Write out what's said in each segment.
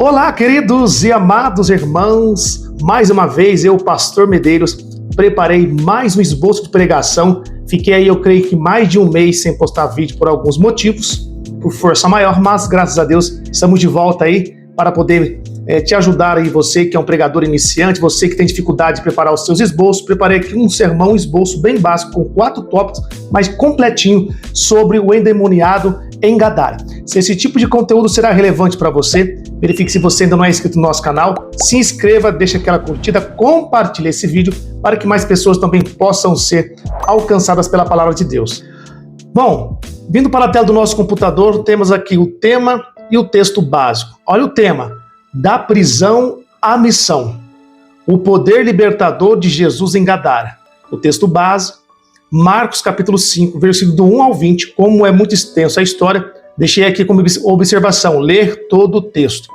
Olá, queridos e amados irmãos, mais uma vez eu, Pastor Medeiros, preparei mais um esboço de pregação. Fiquei aí, eu creio que mais de um mês sem postar vídeo por alguns motivos, por força maior, mas graças a Deus estamos de volta aí para poder te ajudar aí, você que é um pregador iniciante, você que tem dificuldade de preparar os seus esboços. Preparei aqui um sermão, um esboço bem básico, com 4 tópicos, mas completinho, sobre o endemoniado em Gadara. Se esse tipo de conteúdo será relevante para você, verifique se você ainda não é inscrito no nosso canal, se inscreva, deixa aquela curtida, compartilhe esse vídeo para que mais pessoas também possam ser alcançadas pela palavra de Deus. Bom, vindo para a tela do nosso computador, temos aqui o tema e o texto básico. Olha o tema: da prisão à missão. O poder libertador de Jesus em Gadara. O texto base, Marcos capítulo 5, versículo do 1 ao 20. Como é muito extenso a história, deixei aqui como observação, ler todo o texto.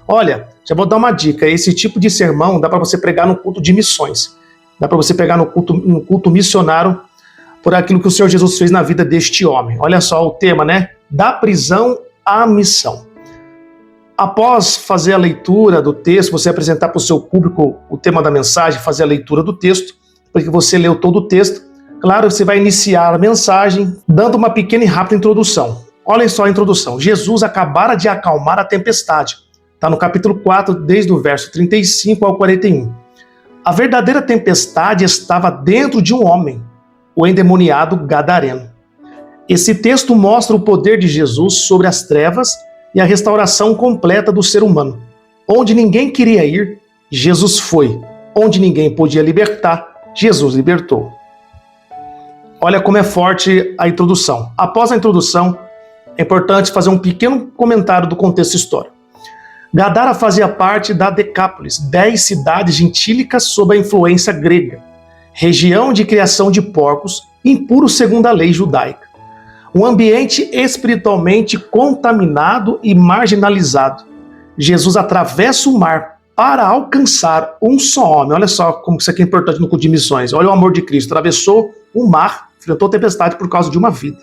Olha, já vou dar uma dica, esse tipo de sermão dá para você pregar no culto de missões. Dá para você pregar no culto missionário, por aquilo que o Senhor Jesus fez na vida deste homem. Olha só o tema, né? Da prisão à missão. Após fazer a leitura do texto, você apresentar para o seu público o tema da mensagem, fazer a leitura do texto, porque você leu todo o texto, claro, você vai iniciar a mensagem dando uma pequena e rápida introdução. Olhem só a introdução. Jesus acabara de acalmar a tempestade. Está no capítulo 4, desde o verso 35 ao 41. A verdadeira tempestade estava dentro de um homem, o endemoniado gadareno. Esse texto mostra o poder de Jesus sobre as trevas e a restauração completa do ser humano. Onde ninguém queria ir, Jesus foi. Onde ninguém podia libertar, Jesus libertou. Olha como é forte a introdução. Após a introdução, é importante fazer um pequeno comentário do contexto histórico. Gadara fazia parte da Decápolis, 10 cidades gentílicas sob a influência grega, região de criação de porcos, impuro segundo a lei judaica. Um ambiente espiritualmente contaminado e marginalizado. Jesus atravessa o mar para alcançar um só homem. Olha só como isso aqui é importante no culto de missões. Olha o amor de Cristo. Atravessou o mar, enfrentou a tempestade por causa de uma vida.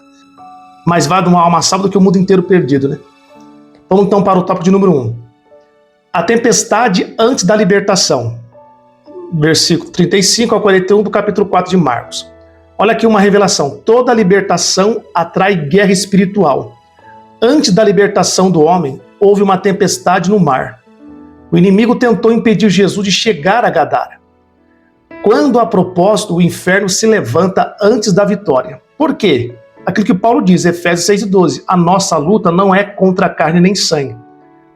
Mais vale uma alma salva do que o mundo inteiro perdido, né? Vamos então para o tópico de número 1. A tempestade antes da libertação. Versículo 35 ao 41 do capítulo 4 de Marcos. Olha aqui uma revelação. Toda libertação atrai guerra espiritual. Antes da libertação do homem, houve uma tempestade no mar. O inimigo tentou impedir Jesus de chegar a Gadara. Quando, a propósito, o inferno se levanta antes da vitória. Por quê? Aquilo que Paulo diz, Efésios 6:12. A nossa luta não é contra carne nem sangue.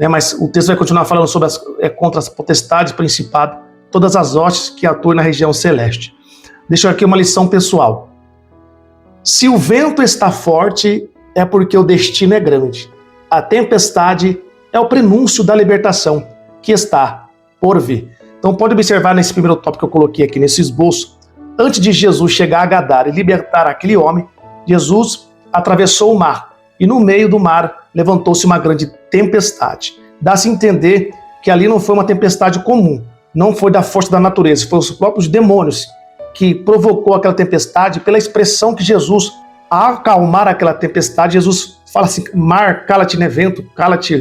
Mas o texto vai continuar falando sobre contra as potestades, principados, todas as hostes que atuam na região celeste. Deixa aqui uma lição pessoal. Se o vento está forte, é porque o destino é grande. A tempestade é o prenúncio da libertação, que está por vir. Então pode observar nesse primeiro tópico que eu coloquei aqui nesse esboço. Antes de Jesus chegar a Gadara e libertar aquele homem, Jesus atravessou o mar. E no meio do mar levantou-se uma grande tempestade. Dá-se a entender que ali não foi uma tempestade comum. Não foi da força da natureza. Foi os próprios demônios que provocou aquela tempestade, pela expressão que Jesus, a acalmar aquela tempestade, Jesus fala assim: mar, cala-te, né, vento, cala-te.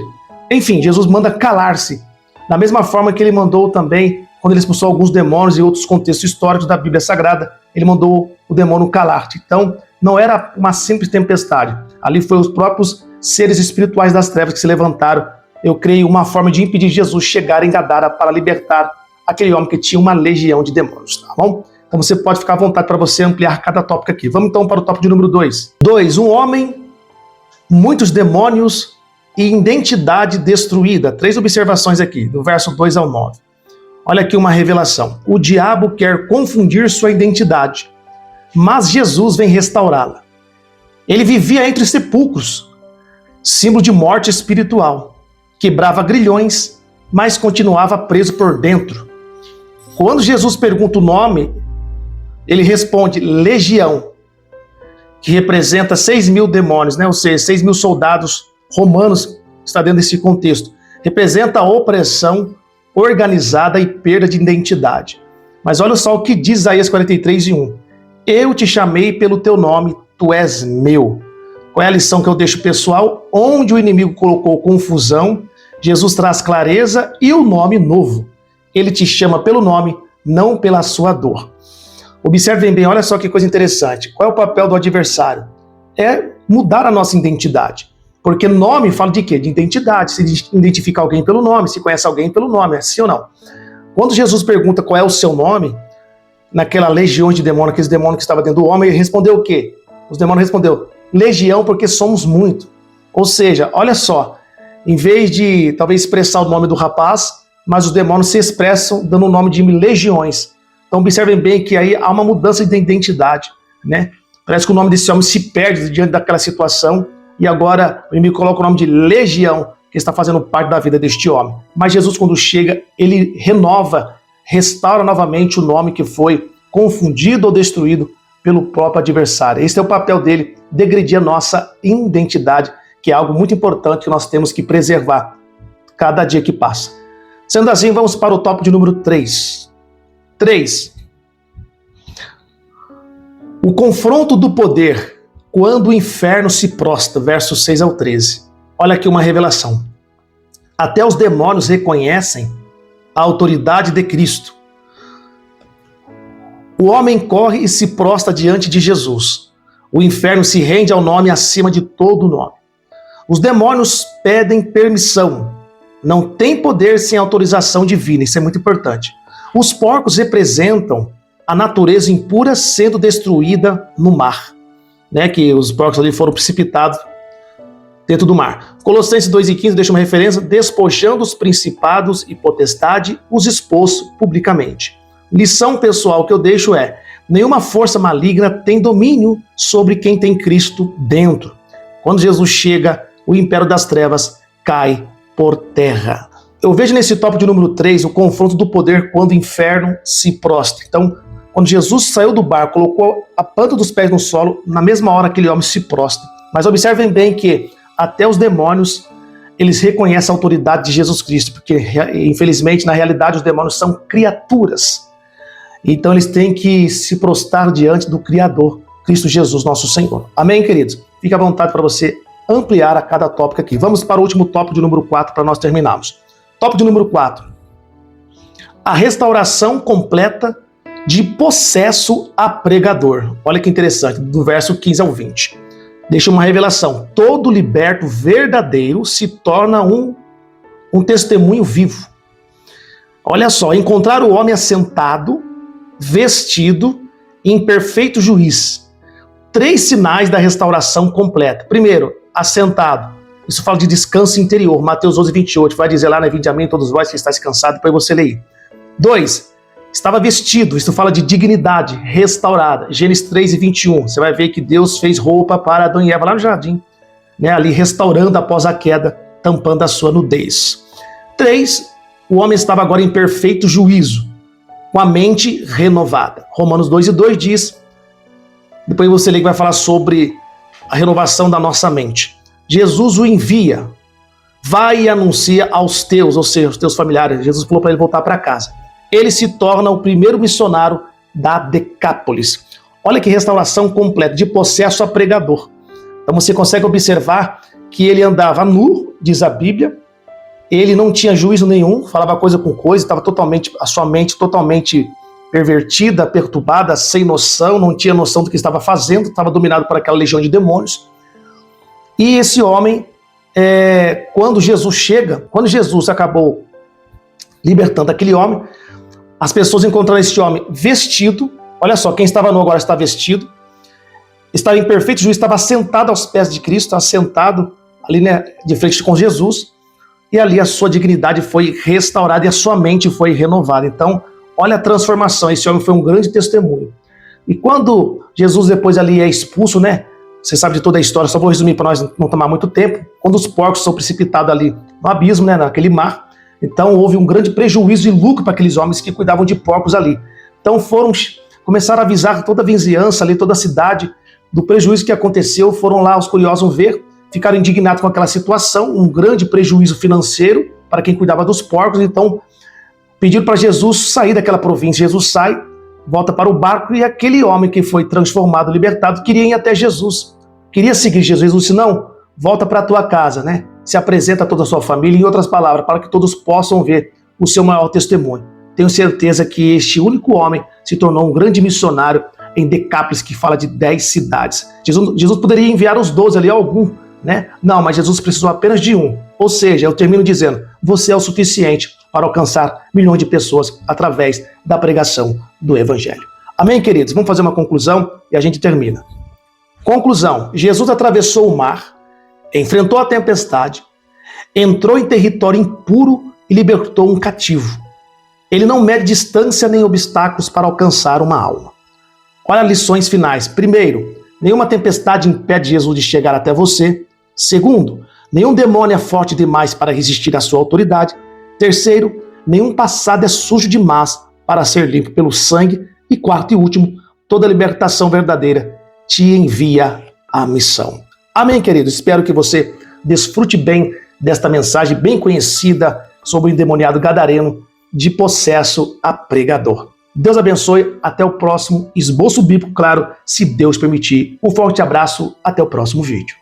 Enfim, Jesus manda calar-se. Da mesma forma que ele mandou também, quando ele expulsou alguns demônios e outros contextos históricos da Bíblia Sagrada, ele mandou o demônio calar-te. Então, não era uma simples tempestade. Ali foi os próprios seres espirituais das trevas que se levantaram. Eu creio uma forma de impedir Jesus chegar em Gadara para libertar aquele homem que tinha uma legião de demônios, tá bom? Então você pode ficar à vontade para você ampliar cada tópico aqui. Vamos então para o tópico de número 2. 2. Um homem, muitos demônios e identidade destruída. 3 observações aqui, do verso 2 ao 9. Olha aqui uma revelação. O diabo quer confundir sua identidade, mas Jesus vem restaurá-la. Ele vivia entre sepulcros, símbolo de morte espiritual. Quebrava grilhões, mas continuava preso por dentro. Quando Jesus pergunta o nome, ele responde legião, que representa 6.000 demônios, né? Ou seja, 6.000 soldados romanos, está dentro desse contexto. Representa a opressão organizada e perda de identidade. Mas olha só o que diz Isaías 43:1. Eu te chamei pelo teu nome, tu és meu. Qual é a lição que eu deixo pessoal? Onde o inimigo colocou confusão, Jesus traz clareza e o nome novo. Ele te chama pelo nome, não pela sua dor. Observem bem, olha só que coisa interessante. Qual é o papel do adversário? É mudar a nossa identidade. Porque nome fala de quê? De identidade. Se identifica alguém pelo nome, se conhece alguém pelo nome, é sim ou não? Quando Jesus pergunta qual é o seu nome, naquela legião de demônios, aqueles demônios que estavam dentro do homem, ele respondeu o quê? Os demônios respondeu, legião porque somos muito. Ou seja, olha só, em vez de talvez expressar o nome do rapaz, mas os demônios se expressam dando o nome de legiões. Então observem bem que aí há uma mudança de identidade, né? Parece que o nome desse homem se perde diante daquela situação e agora o inimigo coloca o nome de legião, que está fazendo parte da vida deste homem. Mas Jesus, quando chega, ele renova, restaura novamente o nome que foi confundido ou destruído pelo próprio adversário. Esse é o papel dele, degredir a nossa identidade, que é algo muito importante que nós temos que preservar cada dia que passa. Sendo assim, vamos para o tópico de número 3. 3. O confronto do poder quando o inferno se prostra, versos 6 ao 13. Olha aqui uma revelação. Até os demônios reconhecem a autoridade de Cristo. O homem corre e se prostra diante de Jesus. O inferno se rende ao nome acima de todo nome. Os demônios pedem permissão. Não tem poder sem autorização divina. Isso é muito importante. Os porcos representam a natureza impura sendo destruída no mar. Né, que os porcos ali foram precipitados dentro do mar. Colossenses 2:15 deixa uma referência, despojando os principados e potestade, os expôs publicamente. Lição pessoal que eu deixo é, nenhuma força maligna tem domínio sobre quem tem Cristo dentro. Quando Jesus chega, o império das trevas cai por terra. Eu vejo nesse tópico de número 3 o confronto do poder quando o inferno se prostra. Então, quando Jesus saiu do barco, colocou a planta dos pés no solo, na mesma hora aquele homem se prostra. Mas observem bem que até os demônios, eles reconhecem a autoridade de Jesus Cristo, porque infelizmente, na realidade, os demônios são criaturas. Então eles têm que se prostrar diante do Criador, Cristo Jesus, nosso Senhor. Amém, queridos? Fique à vontade para você ampliar a cada tópico aqui. Vamos para o último tópico de número 4 para nós terminarmos. Tópico de número 4. A restauração completa de possesso a pregador. Olha que interessante, do verso 15 ao 20. Deixa uma revelação. Todo liberto verdadeiro se torna um testemunho vivo. Olha só, encontrar o homem assentado, vestido, em perfeito juízo. 3 sinais da restauração completa. Primeiro, assentado. Isso fala de descanso interior. Mateus 11:28 vai dizer lá, vinde a mim todos vós que estáis cansados, depois você lê. 2. Estava vestido, isso fala de dignidade restaurada. Gênesis 3:21, você vai ver que Deus fez roupa para Adão e Eva lá no jardim, né, ali restaurando após a queda, tampando a sua nudez. 3, o homem estava agora em perfeito juízo, com a mente renovada. Romanos 2:2 diz, depois você lê que vai falar sobre a renovação da nossa mente. Jesus o envia, vai e anuncia aos teus, ou seja, aos teus familiares. Jesus falou para ele voltar para casa. Ele se torna o primeiro missionário da Decápolis. Olha que restauração completa, de possesso a pregador. Então você consegue observar que ele andava nu, diz a Bíblia, ele não tinha juízo nenhum, falava coisa com coisa, estava totalmente, a sua mente totalmente pervertida, perturbada, sem noção, não tinha noção do que estava fazendo, estava dominado por aquela legião de demônios. E esse homem, quando Jesus chega, quando Jesus acabou libertando aquele homem, as pessoas encontraram esse homem vestido, olha só, quem estava nu agora está vestido, estava em perfeito juízo, estava sentado aos pés de Cristo, estava sentado ali, né, de frente com Jesus, e ali a sua dignidade foi restaurada e a sua mente foi renovada. Então, olha a transformação, esse homem foi um grande testemunho. E quando Jesus depois ali é expulso, né, você sabe de toda a história, só vou resumir para nós não tomar muito tempo, quando os porcos são precipitados ali no abismo, né, naquele mar, então houve um grande prejuízo e lucro para aqueles homens que cuidavam de porcos ali. Então começaram a avisar toda a vizinhança ali, toda a cidade, do prejuízo que aconteceu, foram lá os curiosos ver, ficaram indignados com aquela situação, um grande prejuízo financeiro para quem cuidava dos porcos, então pediram para Jesus sair daquela província. Jesus sai, volta para o barco e aquele homem que foi transformado, libertado, queria ir até Jesus, queria seguir Jesus. Jesus disse, não, volta para a tua casa, né? se apresenta a toda a sua família, em outras palavras, para que todos possam ver o seu maior testemunho. Tenho certeza que este único homem se tornou um grande missionário em Decápolis, que fala de 10 cidades. Jesus poderia enviar os 12 ali, algum, né? Não, mas Jesus precisou apenas de um. Ou seja, eu termino dizendo, você é o suficiente para alcançar milhões de pessoas através da pregação do Evangelho. Amém, queridos? Vamos fazer uma conclusão e a gente termina. Conclusão, Jesus atravessou o mar, enfrentou a tempestade, entrou em território impuro e libertou um cativo. Ele não mede distância nem obstáculos para alcançar uma alma. Olha as lições finais. Primeiro, nenhuma tempestade impede Jesus de chegar até você. Segundo, nenhum demônio é forte demais para resistir à sua autoridade. Terceiro, nenhum passado é sujo demais para ser limpo pelo sangue. E quarto e último, toda libertação verdadeira te envia à missão. Amém, querido? Espero que você desfrute bem desta mensagem bem conhecida sobre o endemoniado gadareno de possesso a pregador. Deus abençoe. Até o próximo esboço bíblico, claro, se Deus permitir. Um forte abraço. Até o próximo vídeo.